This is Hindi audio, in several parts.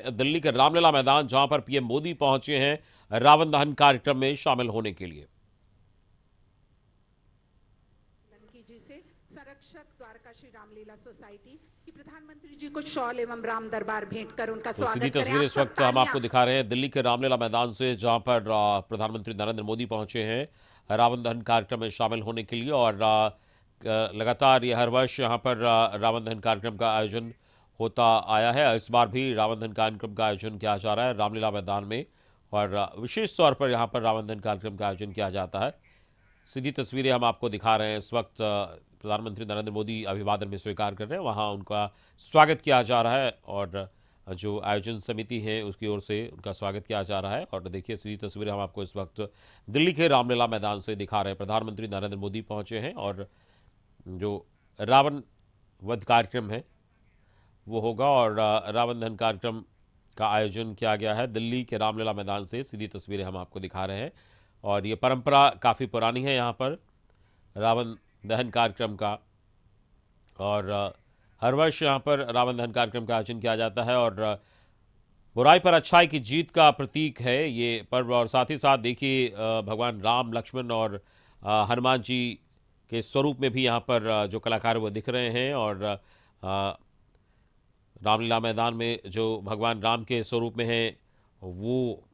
दिल्ली के रामलीला मैदान जहां पर पीएम मोदी पहुंचे हैं रावण दहन कार्यक्रम में शामिल होने के लिए। जी से संरक्षक द्वारका श्री रामलीला सोसाइटी की प्रधानमंत्री जी को शॉल एवं राम दरबार भेंट कर उनका तो सीधी स्वागत करें। तस्वीर आप इस सब वक्त हम आपको दिखा रहे हैं दिल्ली के रामलीला मैदान से, जहां पर प्रधानमंत्री नरेंद्र मोदी पहुंचे हैं रावण दहन कार्यक्रम में शामिल होने के लिए। और लगातार ये हर वर्ष यहां पर रावण दहन कार्यक्रम का आयोजन होता आया है। इस बार भी रावण दहन कार्यक्रम का आयोजन किया जा रहा है रामलीला मैदान में, और विशेष तौर पर यहां पर रावण दहन कार्यक्रम का आयोजन किया जाता है। सीधी तस्वीरें हम आपको दिखा रहे हैं। इस वक्त प्रधानमंत्री नरेंद्र मोदी अभिवादन में स्वीकार कर रहे हैं, वहां उनका स्वागत किया जा रहा है और जो आयोजन समिति है उसकी ओर से उनका स्वागत किया जा रहा है। और देखिए, सीधी तस्वीरें हम आपको इस वक्त दिल्ली के रामलीला मैदान से दिखा रहे हैं। प्रधानमंत्री नरेंद्र मोदी पहुंचे हैं और जो रावण वध कार्यक्रम है वो होगा, और रावण दहन कार्यक्रम का आयोजन किया गया है दिल्ली के रामलीला मैदान से। सीधी तस्वीरें हम आपको दिखा रहे हैं और ये परंपरा काफ़ी पुरानी है यहाँ पर रावण दहन कार्यक्रम का, और हर वर्ष यहाँ पर रावण दहन कार्यक्रम का आयोजन किया जाता है। और बुराई पर अच्छाई की जीत का प्रतीक है ये पर्व। और साथ ही साथ देखिए, भगवान राम, लक्ष्मण और हनुमान जी के स्वरूप में भी यहाँ पर जो कलाकार वो दिख रहे हैं। और रामलीला मैदान में जो भगवान राम के स्वरूप में हैं वो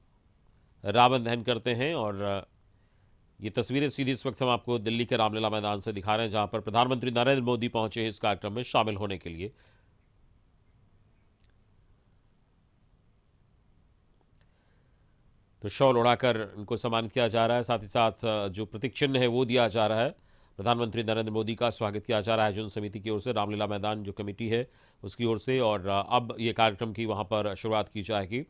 रावण दहन करते हैं। और ये तस्वीरें सीधी इस वक्त हम आपको दिल्ली के रामलीला मैदान से दिखा रहे हैं, जहां पर प्रधानमंत्री नरेंद्र मोदी पहुंचे हैं इस कार्यक्रम में शामिल होने के लिए। तो शॉल उड़ाकर इनको सम्मानित किया जा रहा है, साथ ही साथ जो प्रतीक चिन्ह है वो दिया जा रहा है। प्रधानमंत्री नरेंद्र मोदी का स्वागत किया जा रहा है आयोजन समिति की ओर से, रामलीला मैदान जो कमेटी है उसकी ओर से। और अब ये कार्यक्रम की वहां पर शुरुआत की जाएगी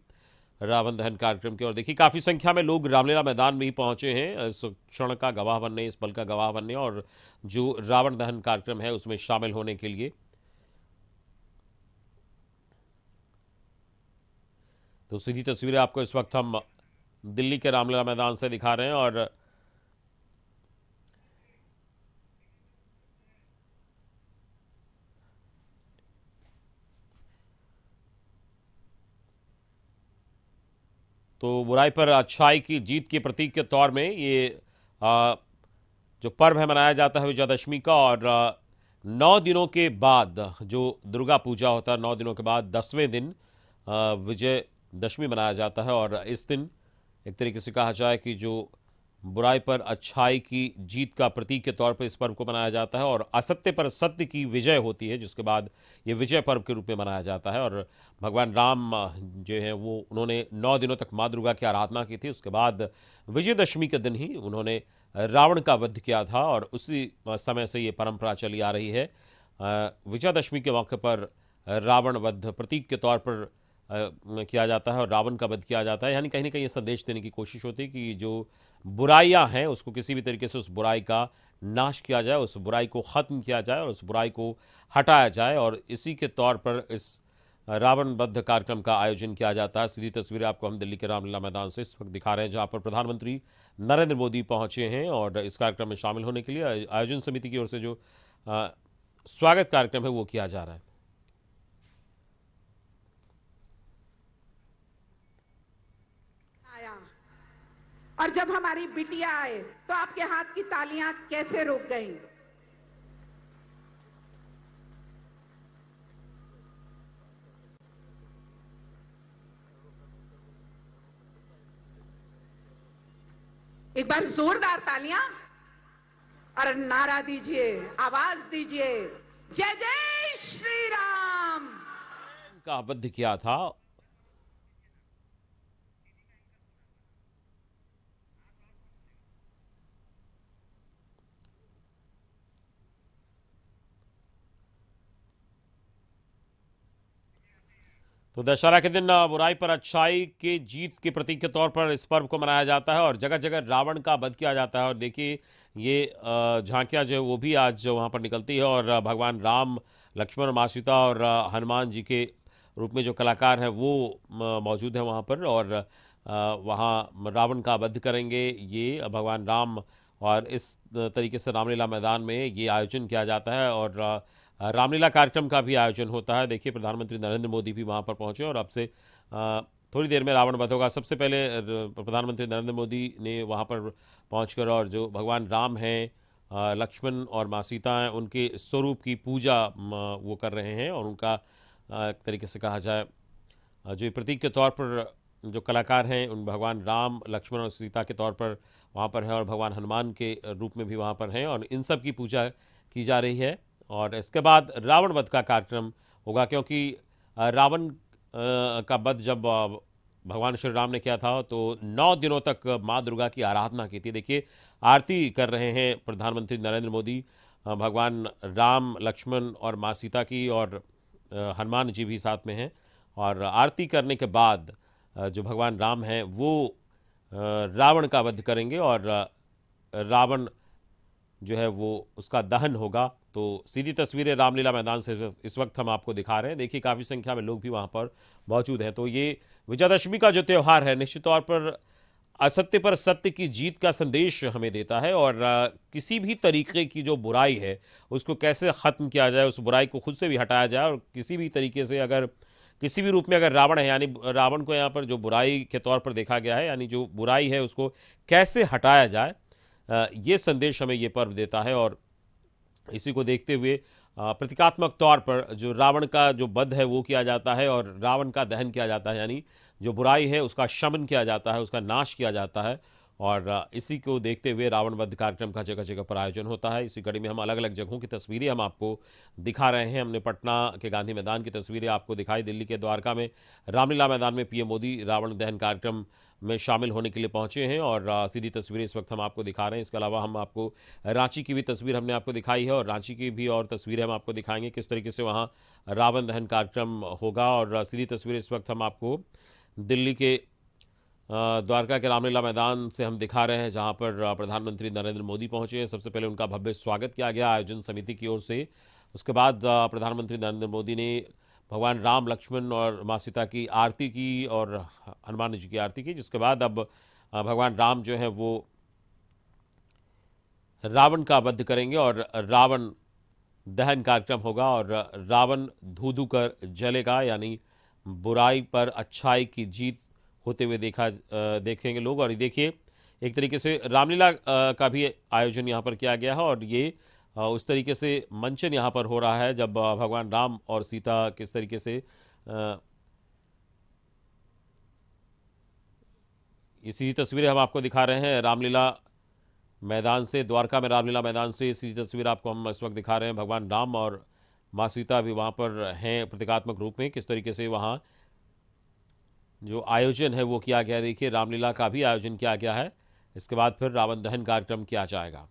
रावण दहन कार्यक्रम की। और देखिए, काफ़ी संख्या में लोग रामलीला मैदान में ही पहुंचे हैं इस क्षण का गवाह बनने, इस पल का गवाह बनने और जो रावण दहन कार्यक्रम है उसमें शामिल होने के लिए। तो सीधी तस्वीरें आपको इस वक्त हम दिल्ली के रामलीला मैदान से दिखा रहे हैं। और तो बुराई पर अच्छाई की जीत के प्रतीक के तौर में ये जो पर्व है मनाया जाता है विजयादशमी का। और 9 दिनों के बाद जो दुर्गा पूजा होता है, 9 दिनों के बाद 10वें दिन विजय दशमी मनाया जाता है। और इस दिन एक तरीके से कहा जाए कि जो बुराई पर अच्छाई की जीत का प्रतीक के तौर पर इस पर्व को मनाया जाता है, और असत्य पर सत्य की विजय होती है, जिसके बाद ये विजय पर्व के रूप में मनाया जाता है। और भगवान राम जो हैं वो उन्होंने 9 दिनों तक माँ दुर्गा की आराधना की थी। उसके बाद विजयदशमी के दिन ही उन्होंने रावण का वध किया था, और उसी समय से ये परंपरा चली आ रही है। विजयादशमी के मौके पर रावण वध प्रतीक के तौर पर किया जाता है और रावण का वध किया जाता है। यानी कहीं ना कहीं ये संदेश देने की कोशिश होती है कि जो बुराइयां हैं उसको किसी भी तरीके से उस बुराई का नाश किया जाए, उस बुराई को ख़त्म किया जाए और उस बुराई को हटाया जाए। और इसी के तौर पर इस रावण वध कार्यक्रम का आयोजन किया जाता है। सीधी तस्वीरें आपको हम दिल्ली के रामलीला मैदान से इस वक्त दिखा रहे हैं, जहां पर प्रधानमंत्री नरेंद्र मोदी पहुंचे हैं और इस कार्यक्रम में शामिल होने के लिए आयोजन समिति की ओर से जो स्वागत कार्यक्रम है वो किया जा रहा है। और जब हमारी बिटिया आए तो आपके हाथ की तालियां कैसे रुक गईं? एक बार जोरदार तालियां और नारा दीजिए, आवाज दीजिए, जय जय श्री राम का वध किया था। तो दशहरा के दिन बुराई पर अच्छाई के जीत के प्रतीक के तौर पर इस पर्व को मनाया जाता है और जगह जगह रावण का वध किया जाता है। और देखिए, ये झांकियां जो है वो भी आज वहां पर निकलती है, और भगवान राम, लक्ष्मण, माँ सीता और हनुमान जी के रूप में जो कलाकार हैं वो मौजूद हैं वहाँ पर। और वहाँ रावण का वध करेंगे ये भगवान राम। और इस तरीके से रामलीला मैदान में ये आयोजन किया जाता है और रामलीला कार्यक्रम का भी आयोजन होता है। देखिए, प्रधानमंत्री नरेंद्र मोदी भी वहाँ पर पहुँचे और अब से थोड़ी देर में रावण वध होगा। सबसे पहले प्रधानमंत्री नरेंद्र मोदी ने वहाँ पर पहुंचकर और जो भगवान राम हैं, लक्ष्मण और माँ सीता हैं, उनके स्वरूप की पूजा वो कर रहे हैं। और उनका एक तरीके से कहा जाए जो ये प्रतीक के तौर पर जो कलाकार हैं, उन भगवान राम, लक्ष्मण और सीता के तौर पर वहाँ पर हैं, और भगवान हनुमान के रूप में भी वहाँ पर हैं, और इन सब की पूजा की जा रही है। और इसके बाद रावण वध का कार्यक्रम होगा, क्योंकि रावण का वध जब भगवान श्री राम ने किया था तो 9 दिनों तक माँ दुर्गा की आराधना की थी। देखिए, आरती कर रहे हैं प्रधानमंत्री नरेंद्र मोदी भगवान राम, लक्ष्मण और माँ सीता की, और हनुमान जी भी साथ में हैं। और आरती करने के बाद जो भगवान राम हैं वो रावण का वध करेंगे, और रावण जो है वो उसका दहन होगा। तो सीधी तस्वीरें रामलीला मैदान से इस वक्त हम आपको दिखा रहे हैं। देखिए, काफ़ी संख्या में लोग भी वहाँ पर मौजूद हैं। तो ये विजयादशमी का जो त्यौहार है, निश्चित तौर पर असत्य पर सत्य की जीत का संदेश हमें देता है। और किसी भी तरीके की जो बुराई है उसको कैसे ख़त्म किया जाए, उस बुराई को खुद से भी हटाया जाए, और किसी भी तरीके से अगर किसी भी रूप में अगर रावण है, यानी रावण को यहाँ पर जो बुराई के तौर पर देखा गया है, यानी जो बुराई है उसको कैसे हटाया जाए, ये संदेश हमें ये पर्व देता है। और इसी को देखते हुए प्रतीकात्मक तौर पर जो रावण का जो वध है वो किया जाता है, और रावण का दहन किया जाता है, यानी जो बुराई है उसका शमन किया जाता है, उसका नाश किया जाता है। और इसी को देखते हुए रावण वध कार्यक्रम का जगह जगह पर आयोजन होता है। इसी कड़ी में हम अलग अलग जगहों की तस्वीरें हम आपको दिखा रहे हैं। हमने पटना के गांधी मैदान की तस्वीरें आपको दिखाई, दिल्ली के द्वारका में रामलीला मैदान में पीएम मोदी रावण दहन कार्यक्रम में शामिल होने के लिए पहुंचे हैं, और सीधी तस्वीरें इस वक्त हम आपको दिखा रहे हैं। इसके अलावा हम आपको रांची की भी तस्वीर हमने आपको दिखाई है, और रांची की भी और तस्वीरें हम आपको दिखाएंगे किस तरीके से वहाँ रावण दहन कार्यक्रम होगा। और सीधी तस्वीरें इस वक्त हम आपको दिल्ली के द्वारका के रामलीला मैदान से हम दिखा रहे हैं, जहां पर प्रधानमंत्री नरेंद्र मोदी पहुंचे हैं। सबसे पहले उनका भव्य स्वागत किया गया आयोजन समिति की ओर से। उसके बाद प्रधानमंत्री नरेंद्र मोदी ने भगवान राम, लक्ष्मण और माँ सीता की आरती की, और हनुमान जी की आरती की, जिसके बाद अब भगवान राम जो है वो रावण का वध करेंगे, और रावण दहन कार्यक्रम होगा, और रावण धू धू कर जलेगा, यानी बुराई पर अच्छाई की जीत होते हुए देखेंगे लोग। और ये देखिए, एक तरीके से रामलीला का भी आयोजन यहाँ पर किया गया है, और ये उस तरीके से मंचन यहाँ पर हो रहा है जब भगवान राम और सीता किस तरीके से इसी तस्वीरें हम आपको दिखा रहे हैं रामलीला मैदान से, द्वारका में रामलीला मैदान से इसी तस्वीर आपको हम इस वक्त दिखा रहे हैं। भगवान राम और माँ सीता भी वहाँ पर हैं प्रतीकात्मक रूप में, किस तरीके से वहाँ जो आयोजन है वो किया गया। देखिए, रामलीला का भी आयोजन किया गया है। इसके बाद फिर रावण दहन कार्यक्रम किया जाएगा।